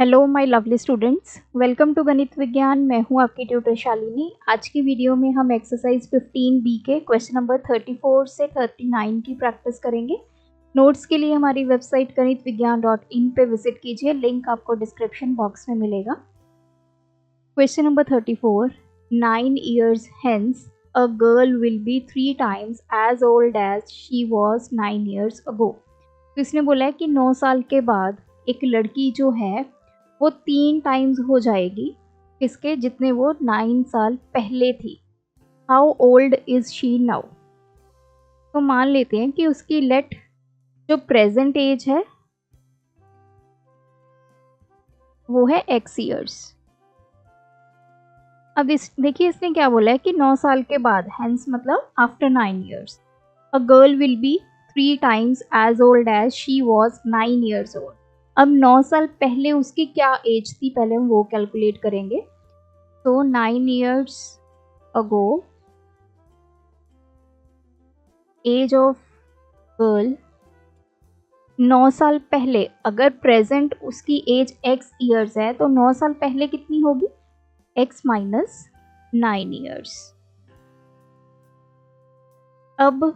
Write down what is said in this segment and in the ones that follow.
Hello my lovely students, welcome to Ganit Vigyan. मैं हूं आपकी ट्यूटर शालिनी। आज की वीडियो में हम एक्सरसाइज 15 बी के क्वेश्चन नंबर 34 से 39 की प्रैक्टिस करेंगे। नोट्स के लिए हमारी वेबसाइट ganitviggyan.in पे विजिट कीजिए, लिंक आपको डिस्क्रिप्शन बॉक्स में मिलेगा। Question number 34, 9 years hence a girl will be 3 times as old as she was 9 years ago। तो इसने बोला है कि 9 साल के बाद एक लड़की जो है वो 3 टाइम्स हो जाएगी किसके, जितने वो 9 साल पहले थी। How old is she now. तो मान लेते हैं कि उसकी लेट जो प्रेजेंट एज है वो है x ईयर्स। अब देखिए इसने क्या बोला है कि 9 साल के बाद, हेंस मतलब after 9 years, a girl will be 3 times as old as she was 9 years old. अब 9 साल पहले उसकी क्या एज थी, पहले हम वो कैलकुलेट करेंगे। तो 9 years ago age of girl, 9 साल पहले, अगर प्रेजेंट उसकी एज x ईयर्स है तो 9 साल पहले कितनी होगी, x माइनस 9 ईयर्स। अब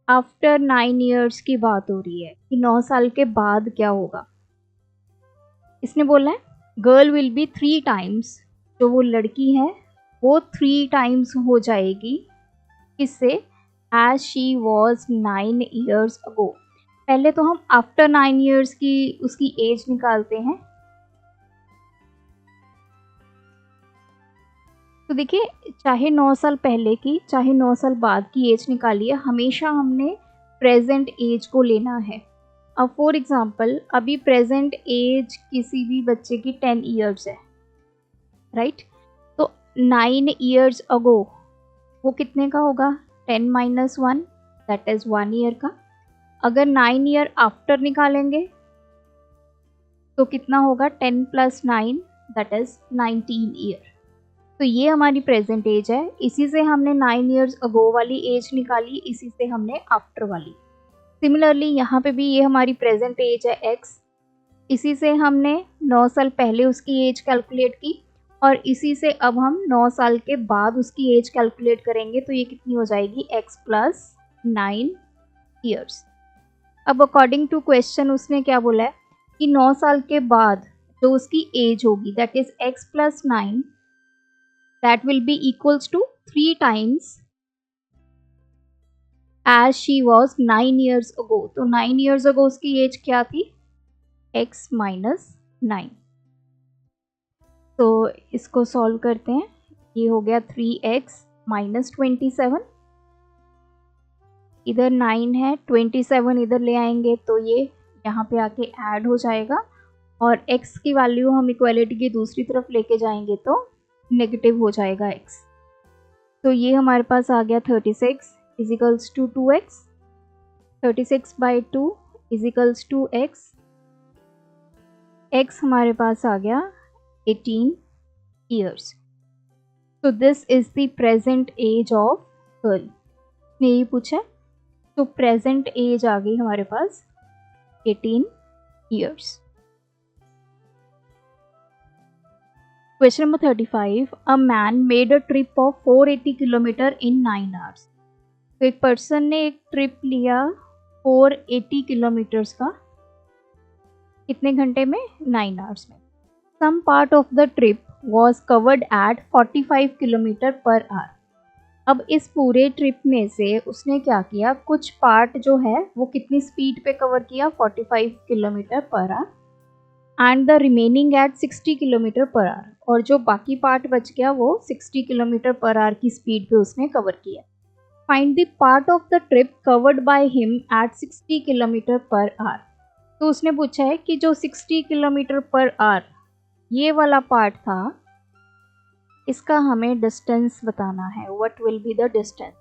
आफ्टर 9 ईयर्स की बात हो रही है कि 9 साल के बाद क्या होगा। इसने बोला है गर्ल विल बी 3 टाइम्स, जो वो लड़की है वो 3 टाइम्स हो जाएगी किससे, as she was 9 years ago। पहले तो हम आफ्टर 9 years की उसकी एज निकालते हैं। तो देखिए, चाहे 9 साल पहले की चाहे 9 साल बाद की एज निकालिए, हमेशा हमने प्रेजेंट एज को लेना है। अब फॉर एग्जांपल अभी प्रेजेंट एज किसी भी बच्चे की 10 years है, राइट। तो 9 years ago वो कितने का होगा, 10 minus 1, दैट इज 1 ईयर का। अगर 9 ईयर आफ्टर निकालेंगे तो कितना होगा, 10 plus 9, दैट इज 19 ईयर। तो ये हमारी प्रेजेंट एज है, इसी से हमने 9 years ago वाली एज निकाली, इसी से हमने आफ्टर वाली। सिमिलरली यहाँ पे भी ये हमारी प्रेजेंट एज है x, इसी से हमने 9 साल पहले उसकी एज कैलकुलेट की और इसी से अब हम 9 साल के बाद उसकी एज कैलकुलेट करेंगे। तो ये कितनी हो जाएगी, x प्लस 9 ईयर्स। अब अकॉर्डिंग टू क्वेश्चन उसने क्या बोला है कि 9 साल के बाद जो उसकी एज होगी that is x plus 9, that will be equals to 3 times age she was 9 years ago। तो 9 years ago उसकी एज क्या थी, x माइनस 9। तो इसको सॉल्व करते हैं, ये हो गया 3x माइनस 27, इधर 9 है, 27 इधर ले आएंगे तो ये यहाँ पे आके ऐड हो जाएगा और x की वैल्यू हम इक्वालिटी की दूसरी तरफ लेके जाएंगे तो नेगेटिव हो जाएगा x। तो ये हमारे पास आ गया 36 equals to 2x, 36 by 2 equals to x, x हमारे पास आ गया 18 years। तो this is the present age of girl, ने ये पूछा। तो प्रेजेंट एज आ गई हमारे पास 18 years। Question number 35, a man made a trip of 480 kilometre in 9 hours। तो एक पर्सन ने एक ट्रिप लिया 480 किलोमीटर्स का, कितने घंटे में, 9 hours में। Some part of the trip was covered at 45 kilometre per hour. अब इस पूरे ट्रिप में से उसने क्या किया, कुछ पार्ट जो है वो कितनी स्पीड पे कवर किया, 45 kilometre per hour, and the remaining at 60 kilometre per hour. और जो बाकी पार्ट बच गया वो 60 किलोमीटर पर आवर की स्पीड पे उसने कवर किया। Find the part of the trip covered by him at 60 kilometre per hour. तो उसने पूछा है कि जो 60 किलोमीटर पर आवर ये वाला पार्ट था, इसका हमें डिस्टेंस बताना है, what will be the distance.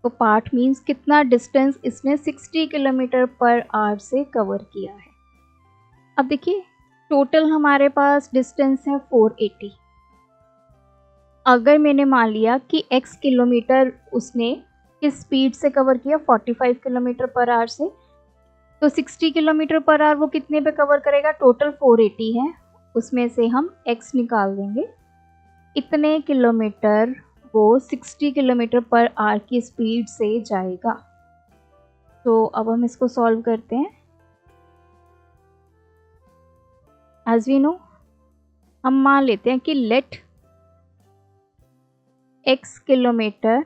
तो पार्ट मीन्स कितना डिस्टेंस इसने 60 किलोमीटर पर आवर से कवर किया है। अब देखिए टोटल हमारे पास डिस्टेंस है 480। अगर मैंने मान लिया कि x किलोमीटर उसने किस स्पीड से कवर किया, 45 किलोमीटर पर आवर से, तो 60 किलोमीटर पर आवर वो कितने पे कवर करेगा? टोटल 480 है, उसमें से हम x निकाल देंगे। इतने किलोमीटर वो 60 किलोमीटर पर आवर की स्पीड से जाएगा। तो अब हम इसको सॉल्व करते हैं। एज वी नो, हम मान लेते हैं कि let x kilometre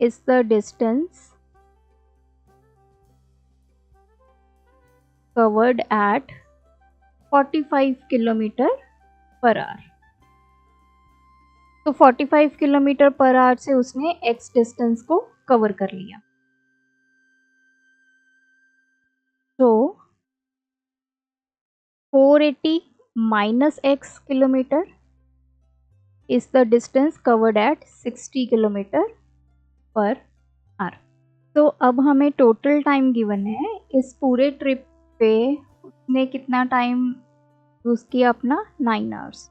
is the distance covered at 45 kilometre per hour. तो 45 किलोमीटर पर आवर से उसने x डिस्टेंस को कवर कर लिया। तो 480 minus x kilometre is the distance covered at 60 kilometre per hour. तो अब हमें टोटल टाइम गिवन है, इस पूरे ट्रिप पे उसने कितना टाइम यूज़ किया अपना? 9 आवर्स।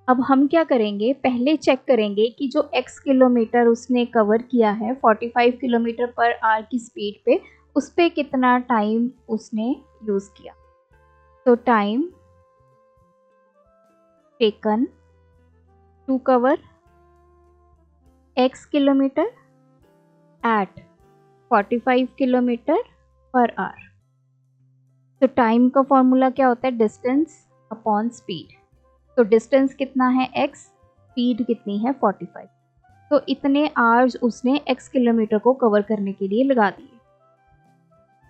अब हम क्या करेंगे, पहले चेक करेंगे कि जो x किलोमीटर उसने कवर किया है 45 किलोमीटर पर आवर की स्पीड पे, उस पे कितना टाइम उसने यूज़ किया। तो time taken to cover x kilometre at 45 kilometre per hour. तो टाइम का फॉर्मूला क्या होता है? Distance upon speed. तो डिस्टेंस कितना है x, स्पीड कितनी है 45। तो इतने आवर्स उसने x किलोमीटर को कवर करने के लिए लगा दिए।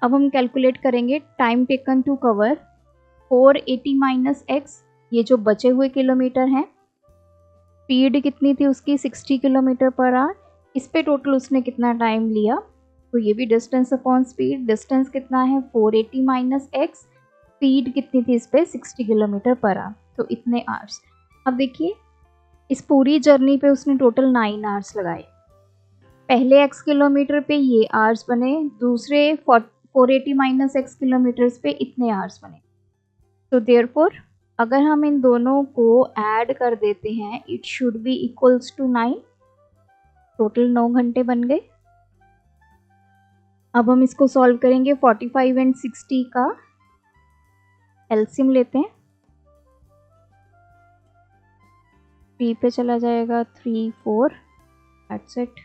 अब हम कैलकुलेट करेंगे time taken to cover 480 minus x, ये जो बचे हुए किलोमीटर हैं। स्पीड कितनी थी उसकी? 60 किलोमीटर पर आवर। इस पे टोटल उसने कितना टाइम लिया? तो ये भी डिस्टेंस अपॉन स्पीड। डिस्टेंस कितना है? 480 माइनस x, स्पीड कितनी थी इस पे? 60 किलोमीटर पर आवर। तो इतने आवर्स। अब देखिए, इस पूरी जर्नी पे उसने टोटल 9 आवर्स लगाए। पहले x किलोमीटर पे ये आवर्स बने, दूसरे 480 माइनस x किलोमीटर्स पे इतने आवर्स बने। तो देयरफॉर अगर हम इन दोनों को ऐड कर देते हैं, it should be equals to 9। Total 9 घंटे बन गए। अब हम इसको सॉल्व करेंगे। 45 एंड 60 का एलसीएम लेते हैं। 3 पे चला जाएगा, 3 4, दैट्स इट।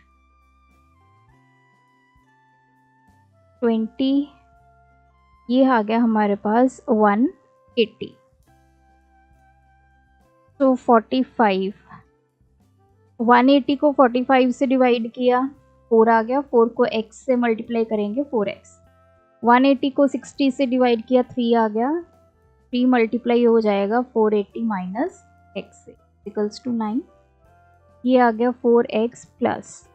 20, ये आ गया हमारे पास 180। तो 45, 180 को 45 से डिवाइड किया, 4 आ गया। 4 को x से मल्टीप्लाई करेंगे, 4x। 180 को 60 से डिवाइड किया, 3 आ गया। 3 मल्टीप्लाई हो जाएगा 480 माइनस x से, इक्वल्स टू 9। ये आ गया 4x प्लस,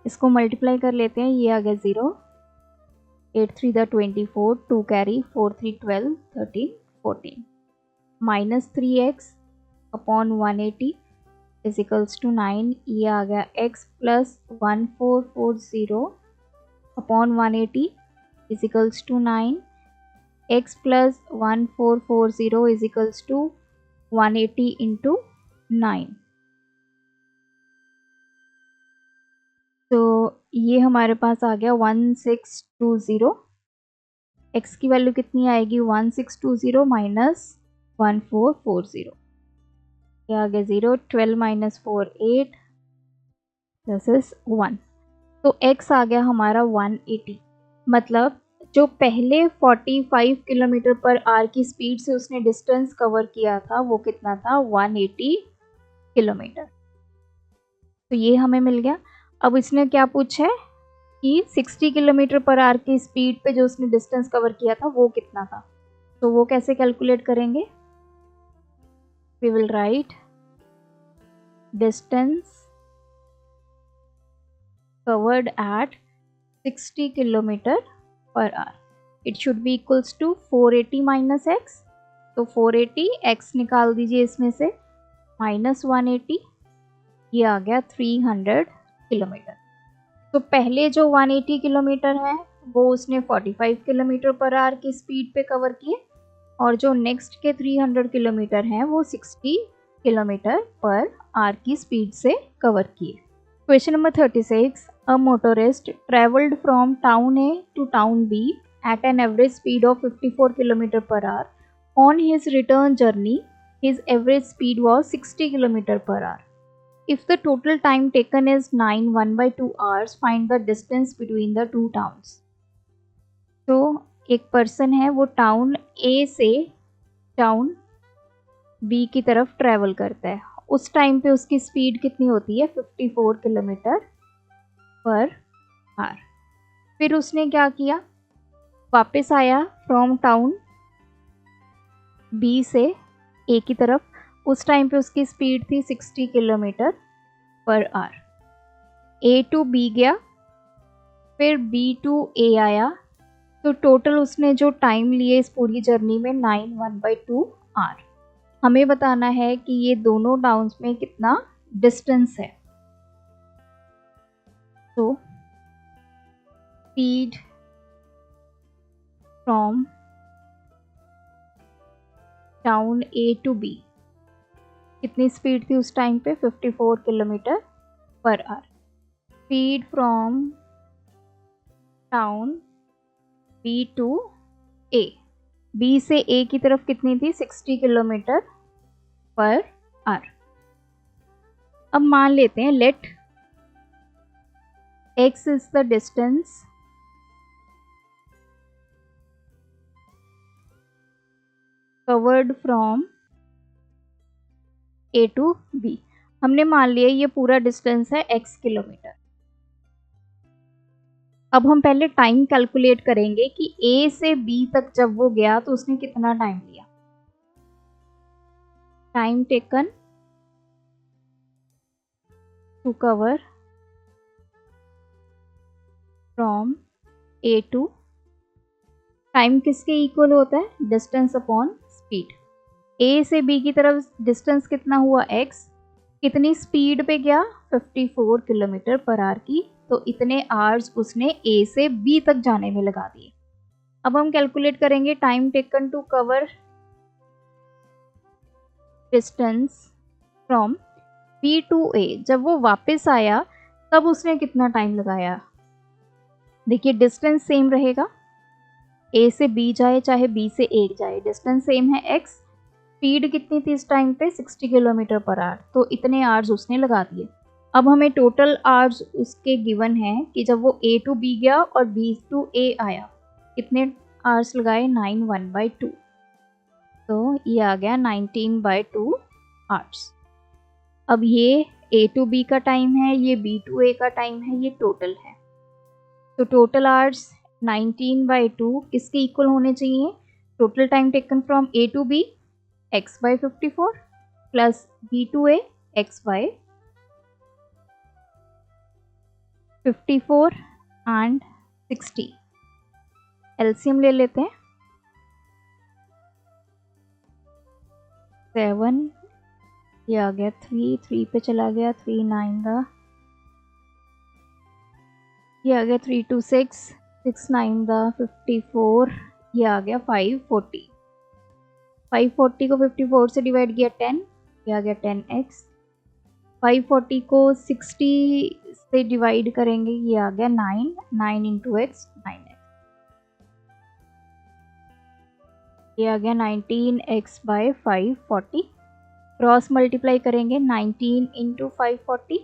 इसको मल्टीप्लाई कर लेते हैं, ये आ गया 0। 8 3 the 24, 2 carry, 4 3 12, 13 14, minus 3x upon 180 is equals to 9। ये आ गया x plus 1440 upon 180 is equals to 9। x plus 1440 is equals to 180 into 9। तो ये हमारे पास आ गया 1620। x की वैल्यू कितनी आएगी? 1620 माइनस 1440, ये आ गया 0। 12 माइनस 4 8, दिस इज 1। तो x आ गया हमारा 180। मतलब जो पहले 45 किलोमीटर पर आवर की स्पीड से उसने डिस्टेंस कवर किया था वो कितना था? 180 किलोमीटर। तो ये हमें मिल गया। अब इसने क्या पूछा है कि 60 किलोमीटर पर आवर की स्पीड पे जो उसने डिस्टेंस कवर किया था वो कितना था। तो वो कैसे कैलकुलेट करेंगे? We will write distance covered at 60 kilometre per hour, it should be equals to 480 minus x। तो 480 x निकाल दीजिए इसमें से, माइनस 180, ये आ गया 300 किलोमीटर। तो पहले जो 180 किलोमीटर है वो उसने 45 किलोमीटर पर आवर की स्पीड पे कवर किए, और जो नेक्स्ट के 300 किलोमीटर हैं वो 60 किलोमीटर पर आवर की स्पीड से कवर किए। Question number 36. A motorist traveled from town A to town B at an average speed of 54 km per hour. On his return journey, his average speed was 60 km per hour. If the total time taken is 9 1/2 hours, find the distance between the two towns. तो एक person है, वो town ए से town B की तरफ travel करता है. उस टाइम पे उसकी स्पीड कितनी होती है? 54 किलोमीटर पर आवर. फिर उसने क्या किया? वापस आया फ्रॉम टाउन बी से ए की तरफ. उस टाइम पे उसकी स्पीड थी 60 kilometre per our. A to B गया, फिर बी टू ए आया. तो टोटल उसने जो टाइम लिए इस पूरी जर्नी में 9 1/2 आवर. हमें बताना है कि ये दोनों टाउन्स में कितना डिस्टेंस है. तो speed from town A to B, कितनी स्पीड थी उस टाइम पे? 54 kilometre per hour. Speed from town B to A, B से ए की तरफ कितनी थी? 60 किलोमीटर पर आवर. अब मान लेते हैं late x is the distance covered from A to B. हमने मान लिया ये पूरा डिस्टेंस है x किलोमीटर. अब हम पहले टाइम कैलकुलेट करेंगे कि A से B तक जब वो गया तो उसने कितना टाइम लिया. Time taken to cover from A to, time किसके इक्वल होता है? Distance upon speed. ए से बी की तरफ डिस्टेंस कितना हुआ? x. कितनी स्पीड पे गया? 54 किलोमीटर पर आवर की. तो इतने आवर्स उसने ए से बी तक जाने में लगा दिए. अब हम कैलकुलेट करेंगे time taken to cover distance from B to A. जब वो वापस आया तब उसने कितना टाइम लगाया? देखिए डिस्टेंस सेम रहेगा, ए से बी जाए चाहे बी से ए जाए, डिस्टेंस सेम है x. स्पीड कितनी थी इस टाइम पे? 60 किलोमीटर पर आवर. तो इतने आवर्स उसने लगा दिए. अब हमें टोटल आवर्स उसके गिवन है कि जब वो ए टू बी गया और बी टू ए आया, कितने आवर्स लगाए? 9 1/2. तो ये आ गया 19/2 आवर्स. अब ये ए टू बी का टाइम है, ये बी टू ए का टाइम है, ये टोटल है. तो टोटल आवर्स 19/2 किसके इक्वल होने चाहिए? Total time taken from A to B x/54 plus B to A x/54 and 60. LCM ले लेते हैं. 7, ये आ गया 3 पे चला गया, 3 9 दा, ये आ गया 3 2 6 6 9 दा 54, ये आ गया 540. 540 को 54 से डिवाइड किया 10, ये आ गया 10x. 540 को 60 से डिवाइड करेंगे, ये आ गया 9 9 इंटू x 9x. ये आ गया 19x/540. क्रॉस मल्टीप्लाई करेंगे 19 into 540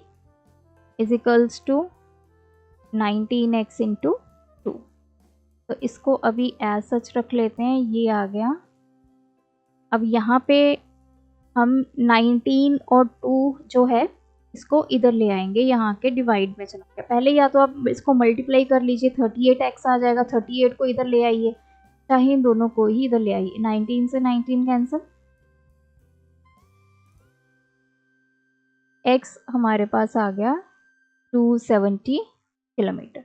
is equals to 19x into 2. तो इसको अभी एज सच रख लेते हैं. ये आ गया. अब यहाँ पे हम 19 और 2 जो है इसको इधर ले आएंगे, यहाँ के डिवाइड में चला के. पहले या तो आप इसको मल्टीप्लाई कर लीजिए, 38x आ जाएगा. 38 को इधर ले आइए, चाहे इन दोनों को ही इधर ले आइए. 19 से 19 कैंसिल. x हमारे पास आ गया 270 किलोमीटर.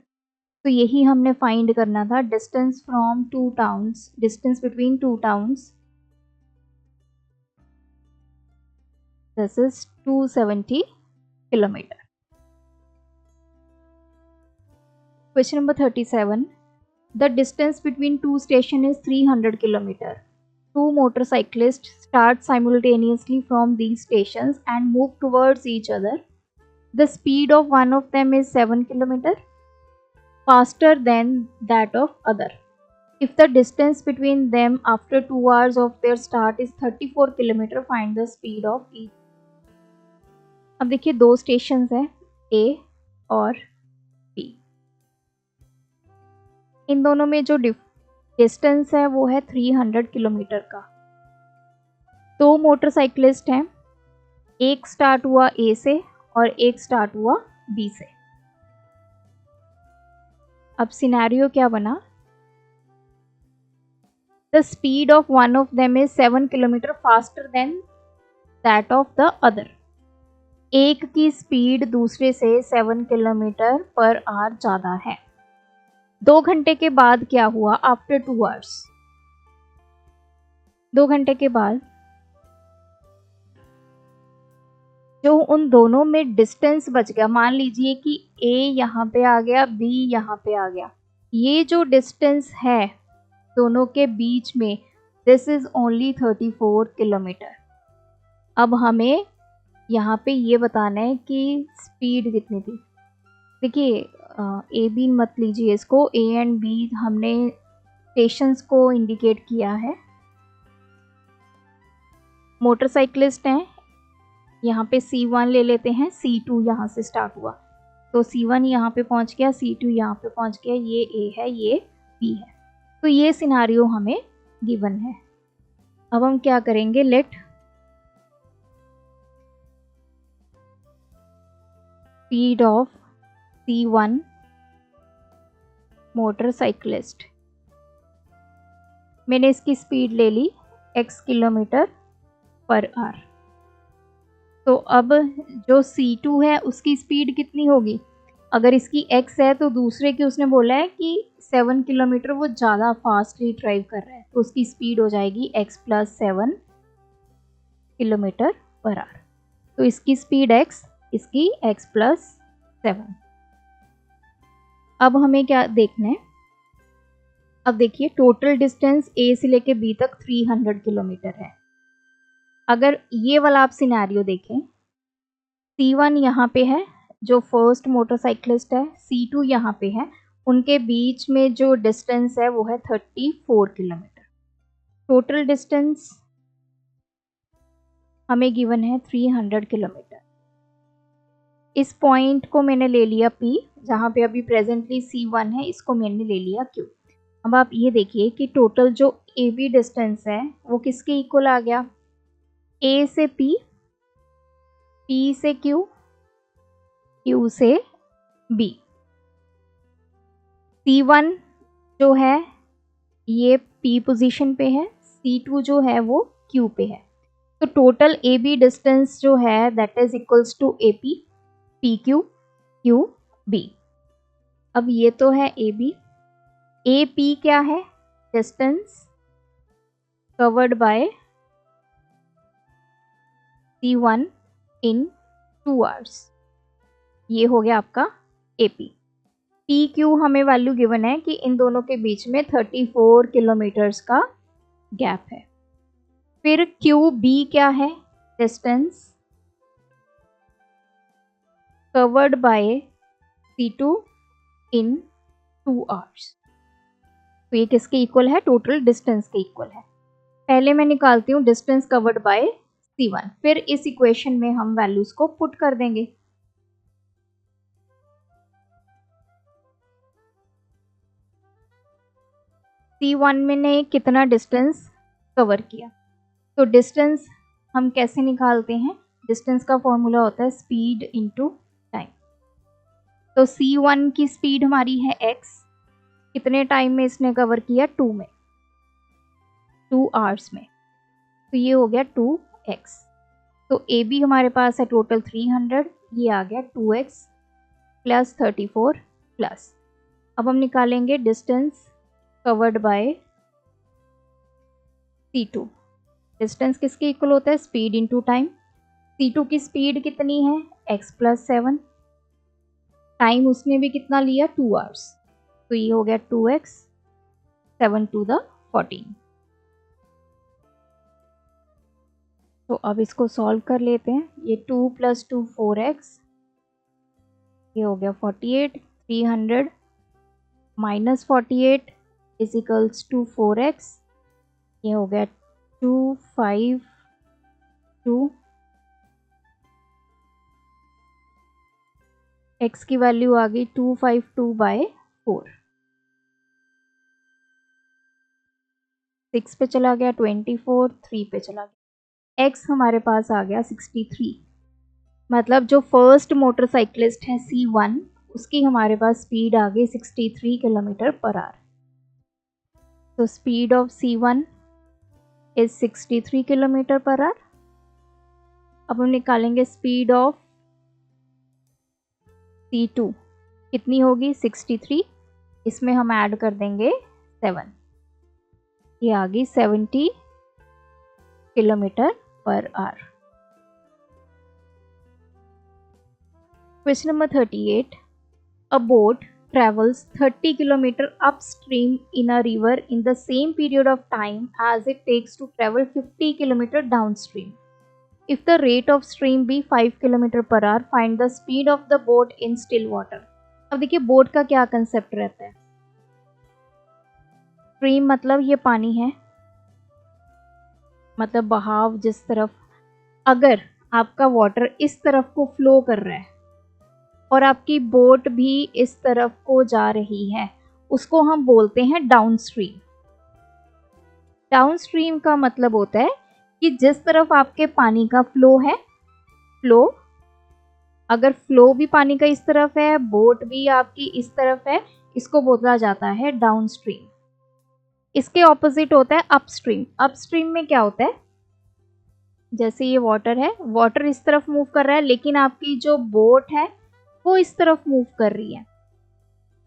तो यही हमने फाइंड करना था. Distance from two towns, distance between two towns, this is 270 kilometre. Question number 37. The distance between two stations is 300 km. Two motorcyclists start simultaneously from these stations and move towards each other the speed of one of them is 7 kilometre faster than that of other. If the distance between them after 2 hours of their start is 34 kilometer, find the speed of each. अब देखिए दो station हैं A और B. इन दोनों में जो distance है वो है 300 किलोमीटर का. दो मोटरसाइकिलिस्ट हैं, एक स्टार्ट हुआ A से और एक स्टार्ट हुआ B से. अब सिनेरियो क्या बना? The speed of one of them is 7 kilometre faster than that of the other. एक की स्पीड दूसरे से 7 किलोमीटर पर आवर ज़्यादा है. 2 घंटे के बाद क्या हुआ? आफ्टर 2 आवर्स, 2 घंटे के बाद जो उन दोनों में डिस्टेंस बच गया, मान लीजिए कि A यहाँ पे आ गया, B यहाँ पे आ गया, ये जो डिस्टेंस है दोनों के बीच में, दिस इज ओनली 34 किलोमीटर. अब हमें यहाँ पे ये बताना है कि स्पीड कितनी थी. देखिए A B मत लीजिए इसको, A एंड B हमने स्टेशंस को इंडिकेट किया है. मोटरसाइकिलिस्ट हैं, यहाँ पे C1 ले लेते हैं, C2 यहाँ से स्टार्ट हुआ, तो C1 यहाँ पे पहुँच गया, C2 यहाँ पे पहुँच गया, ये A है, ये B है. तो ये सिनारियो हमें गिवन है. अब हम क्या करेंगे? Late speed of C1 motorcyclist, मैंने इसकी स्पीड ले ली x किलोमीटर पर आवर. तो अब जो C2 है उसकी स्पीड कितनी होगी? अगर इसकी x है तो दूसरे की उसने बोला है कि 7 किलोमीटर वो ज़्यादा फास्टली ड्राइव कर रहा है, तो उसकी स्पीड हो जाएगी x + 7 किलोमीटर पर आवर. तो इसकी स्पीड x, इसकी x + 7. अब हमें क्या देखना है? अब देखिए टोटल डिस्टेंस A से लेके B तक 300 किलोमीटर है. अगर ये वाला आप सिनेरियो देखें, C1 यहाँ पे है जो फर्स्ट मोटरसाइकिलिस्ट है, C2 यहाँ पे है, उनके बीच में जो डिस्टेंस है वो है 34 किलोमीटर. टोटल डिस्टेंस हमें गिवन है 300 किलोमीटर. इस पॉइंट को मैंने ले लिया P, जहाँ पे अभी प्रेजेंटली C1 है, इसको मैंने ले लिया Q. अब आप ये देखिए कि टोटल जो AB डिस्टेंस है वो किसके इक्वल आ गया? A से P, P से Q, Q से B. C1 जो है ये P पोजीशन पे है, C2 जो है वो Q पे है. तो टोटल AB डिस्टेंस जो है that is equals to AP, PQ, QB. अब ये तो है AB. AP क्या है? Distance covered by C1 in 2 hours. ये हो गया आपका AP. PQ हमें वैल्यू गिवन है कि इन दोनों के बीच में 34 किलोमीटर्स का गैप है. फिर QB क्या है? Distance covered by C2 in 2 hours. तो ये किसके इक्वल है? टोटल डिस्टेंस के इक्वल है. पहले मैं निकालती हूँ डिस्टेंस कवर्ड बाय C1, फिर इस इक्वेशन में हम वैल्यूज को पुट कर देंगे. C1 में ने कितना डिस्टेंस कवर किया? तो डिस्टेंस हम कैसे निकालते हैं? डिस्टेंस का फॉर्मूला होता है स्पीड इनटू टाइम. तो C1 की स्पीड हमारी है x, कितने टाइम में इसने कवर किया? 2 में, 2 आवर्स में. तो ये हो गया 2x. तो AB हमारे पास है टोटल 300, ये आ गया 2x + 34 प्लस. अब हम निकालेंगे distance covered by C2. Distance किसके इक्वल होता है? Speed into time. C2 की स्पीड कितनी है? x + 7. टाइम उसने भी कितना लिया? 2 आवर्स. तो ये हो गया 2x 7 to the 14. तो अब इसको सॉल्व कर लेते हैं. ये 2 + 2 4x ये हो गया 48, 300 minus 48 is equals to 4x, ये हो गया 252, x की वैल्यू आ गई 252/4, 6 पे चला गया 24, 3 पे चला गया, x हमारे पास आ गया 63। मतलब जो फर्स्ट मोटरसाइकिलिस्ट है C1, उसकी हमारे पास स्पीड आ गई 63 किलोमीटर पर आवर। तो speed of C1 is 63 kilometre per hour. अब हम निकालेंगे स्पीड ऑफ C2 कितनी होगी 63, इसमें हम ऐड कर देंगे 7, ये आ गई 70 kilometre per our. Question number 38. A boat travels 30 km upstream in a river in the same period of time as it takes to travel 50 km downstream. If the rate of stream be 5 km per hour, find the speed of the boat in still water. अब देखिए boat का क्या concept रहता है। Stream मतलब ये पानी है, मतलब बहाव जिस तरफ, अगर आपका वाटर इस तरफ को फ्लो कर रहा है और आपकी बोट भी इस तरफ को जा रही है, उसको हम बोलते हैं डाउनस्ट्रीम। डाउनस्ट्रीम का मतलब होता है कि जिस तरफ आपके पानी का फ्लो है, फ्लो, अगर फ्लो भी पानी का इस तरफ है, बोट भी आपकी इस तरफ है, इसको बोला जाता है डाउनस्ट्रीम। इसके ऑपोजिट होता है अपस्ट्रीम। अपस्ट्रीम में क्या होता है, जैसे ये वाटर है, वाटर इस तरफ मूव कर रहा है, लेकिन आपकी जो बोट है वो इस तरफ मूव कर रही है,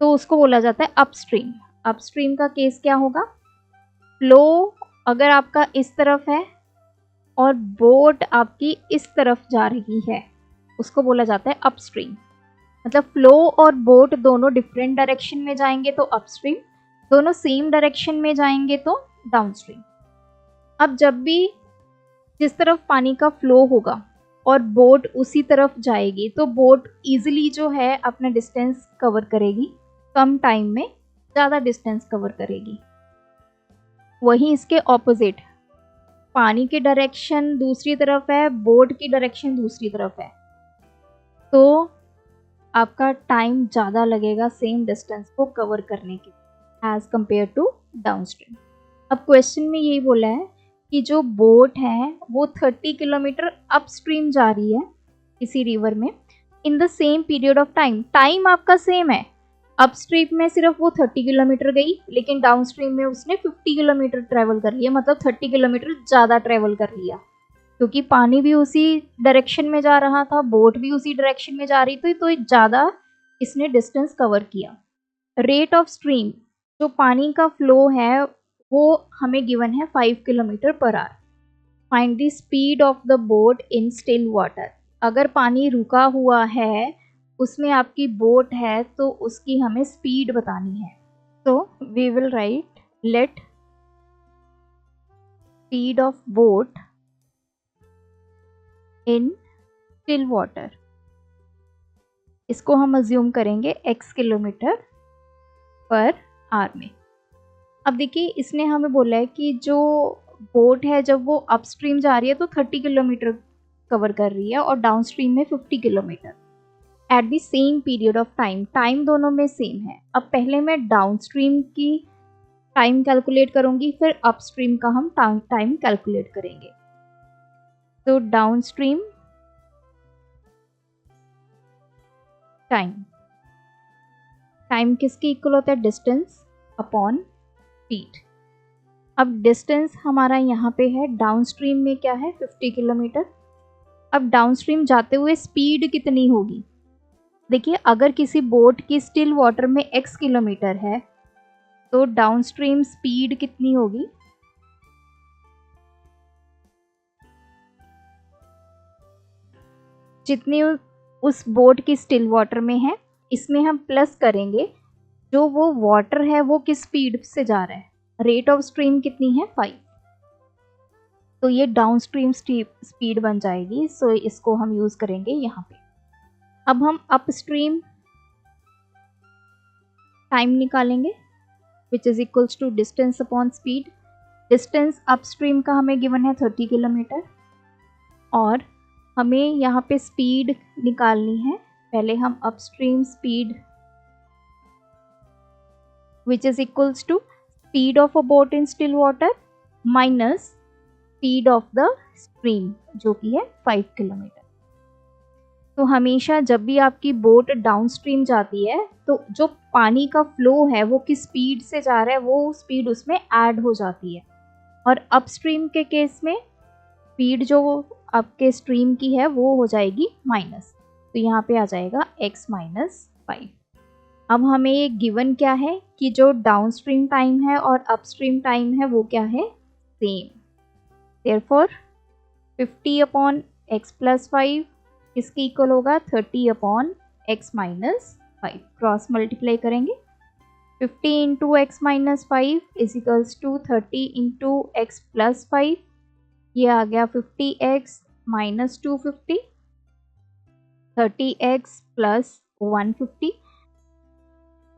तो उसको बोला जाता है अपस्ट्रीम। अपस्ट्रीम का केस क्या होगा, फ्लो अगर आपका इस तरफ है और बोट आपकी इस तरफ जा रही है, उसको बोला जाता है अपस्ट्रीम। मतलब फ्लो और बोट दोनों डिफरेंट डायरेक्शन में जाएंगे तो अपस्ट्रीम, दोनों सेम डायरेक्शन में जाएंगे तो डाउनस्ट्रीम। अब जब भी जिस तरफ पानी का फ्लो होगा और बोट उसी तरफ जाएगी, तो बोट इजीली जो है अपना डिस्टेंस कवर करेगी, कम टाइम में ज़्यादा डिस्टेंस कवर करेगी। वहीं इसके ऑपोजिट, पानी की डायरेक्शन दूसरी तरफ है, बोट की डायरेक्शन दूसरी तरफ है, तो आपका टाइम ज़्यादा लगेगा सेम डिस्टेंस को कवर करने के एज कंपेयर टू डाउनस्ट्रीम। अब क्वेश्चन में यही बोला है कि जो बोट है वो 30 किलोमीटर अपस्ट्रीम जा रही है किसी रिवर में in the same period of time. Time आपका सेम है, अपस्ट्रीम में सिर्फ वो 30 किलोमीटर गई, लेकिन डाउनस्ट्रीम में उसने 50 किलोमीटर ट्रेवल कर लिया, मतलब 30 किलोमीटर ज़्यादा ट्रेवल कर लिया, क्योंकि पानी भी उसी डायरेक्शन में जा रहा था, बोट भी उसी डायरेक्शन में जा रही थी, तो ज़्यादा इसने डिस्टेंस कवर किया। रेट ऑफ स्ट्रीम, जो पानी का फ्लो है वो हमें गिवन है 5 kilometre per our. Find the speed of the boat in still water. अगर पानी रुका हुआ है, उसमें आपकी बोट है, तो उसकी हमें स्पीड बतानी है। तो we will write let speed of boat in still water, इसको हम अज्यूम करेंगे x किलोमीटर पर आवर में। अब देखिए इसने हमें बोला है कि जो बोट है जब वो अपस्ट्रीम जा रही है तो 30 किलोमीटर कवर कर रही है और डाउनस्ट्रीम में 50 kilometre at the same period of time. Time दोनों में सेम है। अब पहले मैं डाउनस्ट्रीम की टाइम कैलकुलेट करूंगी, फिर अपस्ट्रीम का हम टाइम कैलकुलेट करेंगे। तो डाउनस्ट्रीम टाइम किसकी इक्वल होता है, डिस्टेंस अपॉन स्पीड। अब डिस्टेंस हमारा यहाँ पे है, डाउनस्ट्रीम में क्या है 50 किलोमीटर। अब डाउनस्ट्रीम जाते हुए स्पीड कितनी होगी, देखिए अगर किसी बोट की स्टिल वाटर में x किलोमीटर है तो डाउनस्ट्रीम स्पीड कितनी होगी, जितनी उस बोट की स्टिल वाटर में है, इसमें हम प्लस करेंगे जो वो वाटर है वो किस स्पीड से जा रहा है। रेट ऑफ स्ट्रीम कितनी है 5, तो ये डाउनस्ट्रीम स्पीड बन जाएगी। सो इसको हम यूज़ करेंगे यहाँ पे। अब हम अपस्ट्रीम टाइम निकालेंगे which is equals to distance upon speed. Distance upstream का हमें गिवन है 30 किलोमीटर और हमें यहाँ पे स्पीड निकालनी है। पहले हम upstream speed which is equals to speed of a boat in still water minus speed of the stream जो कि है 5 किलोमीटर। तो हमेशा जब भी आपकी बोट डाउन स्ट्रीम जाती है तो जो पानी का फ्लो है वो किस स्पीड से जा रहा है वो स्पीड उसमें ऐड हो जाती है, और अपस्ट्रीम के केस में स्पीड जो आपके स्ट्रीम की है वो हो जाएगी माइनस। तो यहाँ पे आ जाएगा x माइनस 5। अब हमें ये गिवन क्या है कि जो डाउन स्ट्रीम टाइम है और अपस्ट्रीम टाइम है वो क्या है, same. Therefore 50 upon x plus 5 इसके इक्वल होगा 30 upon x minus 5। Cross multiply करेंगे 50 into x minus 5 is equals to 30 into x plus 5। ये आ गया 50x minus 250, 30x plus 150।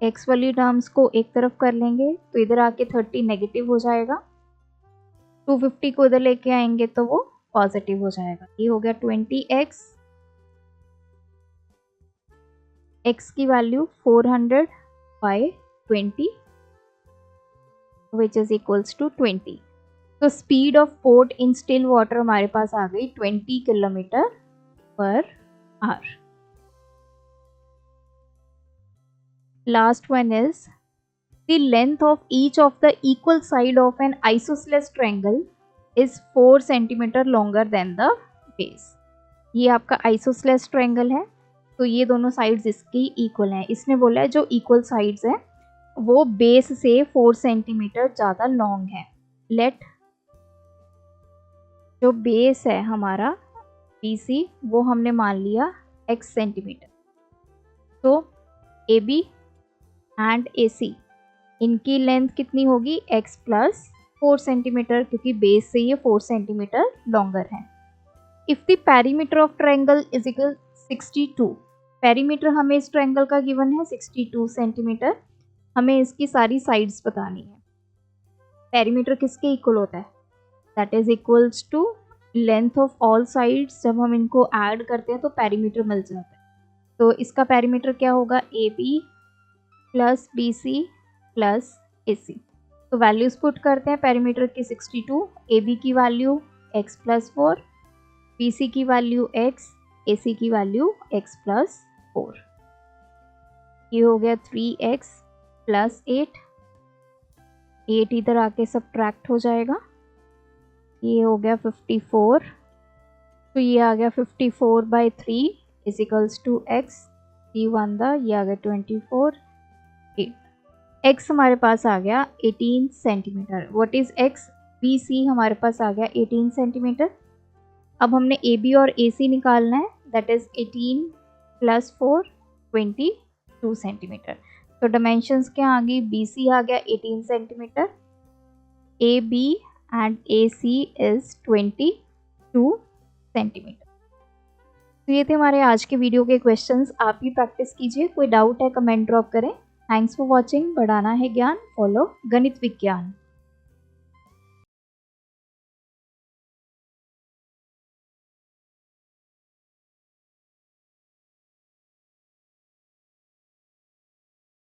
x वाली टर्म्स को एक तरफ कर लेंगे तो इधर आके 30 नेगेटिव हो जाएगा, 250 को इधर लेके आएंगे तो वो पॉजिटिव हो जाएगा। ये हो गया 20x, x की value 400 by 20 which is equals to 20। तो speed of boat in still water हमारे पास आ गई 20 kilometre per hour. Last one is the length of each of the equal side of an isosceles triangle is 4 centimetre longer than the base. ये आपका isosceles triangle है तो ये दोनों साइड्स इसकी इक्वल हैं। इसने बोला है जो इक्वल साइड्स हैं वो बेस से 4 सेंटीमीटर ज़्यादा लॉन्ग है। लेट जो बेस है हमारा BC वो हमने मान लिया x सेंटीमीटर। तो AB एंड AC इनकी लेंथ कितनी होगी x प्लस 4 सेंटीमीटर, क्योंकि बेस से ये 4 सेंटीमीटर लॉन्गर है। If the perimeter of triangle is equal 62, perimeter हमें इस ट्रायंगल का गिवन है 62 सेंटीमीटर। हमें इसकी सारी साइड्स बतानी है। पेरीमीटर किसके इक्वल होता है, that is equals to length of all sides. जब हम इनको ऐड करते हैं तो पेरीमीटर मिल जाता है। तो इसका पेरीमीटर क्या होगा, AB plus BC plus AC। तो वैल्यूज पुट करते हैं पेरीमीटर की 62, AB की वैल्यू x प्लस 4, BC की वैल्यू x, AC की वैल्यू x प्लस 4। ये हो गया 3x प्लस 8, 8 इधर आके सब्ट्रैक्ट हो जाएगा। ये हो गया 54, तो ये आ गया 54 by 3 is equals to x, 3 दा ये आ गया 24, 8। x हमारे पास आ गया 18 centimetre. What is x, BC हमारे पास आ गया 18 सेंटीमीटर। अब हमने AB और AC निकालना है, दैट इज 18 प्लस 4 22 सेंटीमीटर। तो डायमेंशंस क्या आ गई, BC आ गया 18 centimetre, AB and AC is 22 centimetre. तो ये थे हमारे आज के वीडियो के क्वेश्चंस। आप भी प्रैक्टिस कीजिए, कोई डाउट है कमेंट ड्रॉप करें। Thanks for watching. बढ़ाना है ज्ञान, फॉलो गणित विज्ञान।